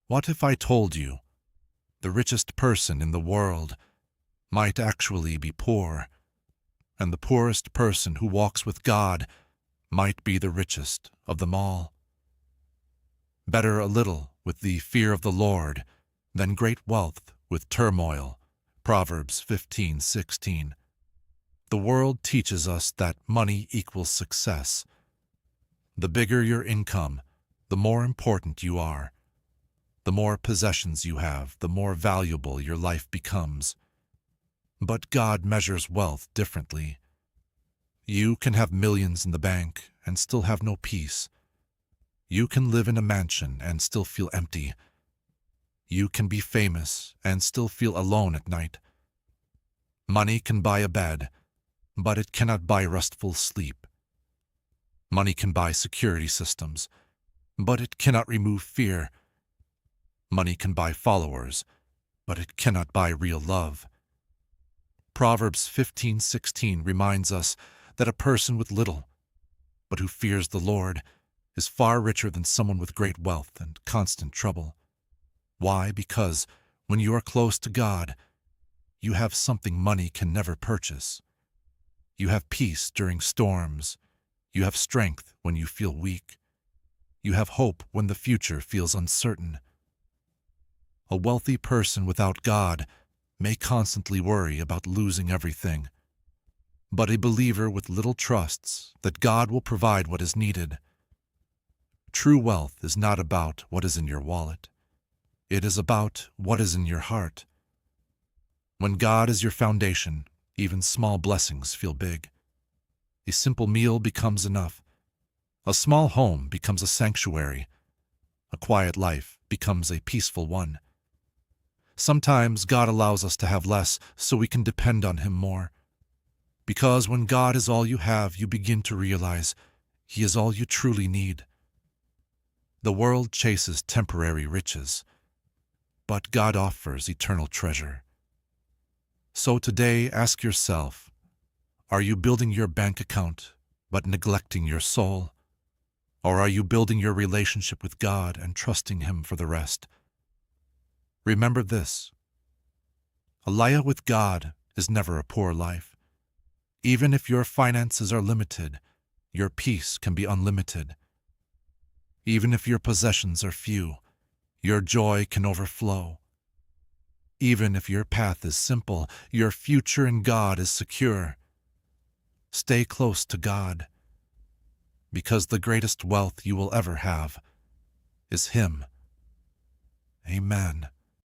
What if I told you the richest person in the world might actually be poor, and the poorest person who walks with God might be the richest of them all? Better a little with the fear of the Lord than great wealth with turmoil. Proverbs 15:16. The world teaches us that money equals success. The bigger your income, the more important you are. The more possessions you have, the more valuable your life becomes. But God measures wealth differently. You can have millions in the bank and still have no peace. You can live in a mansion and still feel empty. You can be famous and still feel alone at night. Money can buy a bed, but it cannot buy restful sleep. Money can buy security systems, but it cannot remove fear. Money can buy followers, but it cannot buy real love. Proverbs 15:16 reminds us that a person with little, but who fears the Lord, is far richer than someone with great wealth and constant trouble. Why? Because when you are close to God, you have something money can never purchase. You have peace during storms. You have strength when you feel weak. You have hope when the future feels uncertain. A wealthy person without God may constantly worry about losing everything, but a believer with little trusts that God will provide what is needed. True wealth is not about what is in your wallet. It is about what is in your heart. When God is your foundation, even small blessings feel big. A simple meal becomes enough. A small home becomes a sanctuary. A quiet life becomes a peaceful one. Sometimes God allows us to have less so we can depend on Him more. Because when God is all you have, you begin to realize He is all you truly need. The world chases temporary riches, but God offers eternal treasure. So today, ask yourself, are you building your bank account but neglecting your soul? Or are you building your relationship with God and trusting Him for the rest? Remember this: a life with God is never a poor life. Even if your finances are limited, your peace can be unlimited. Even if your possessions are few, your joy can overflow. Even if your path is simple, your future in God is secure. Stay close to God, because the greatest wealth you will ever have is Him. Amen.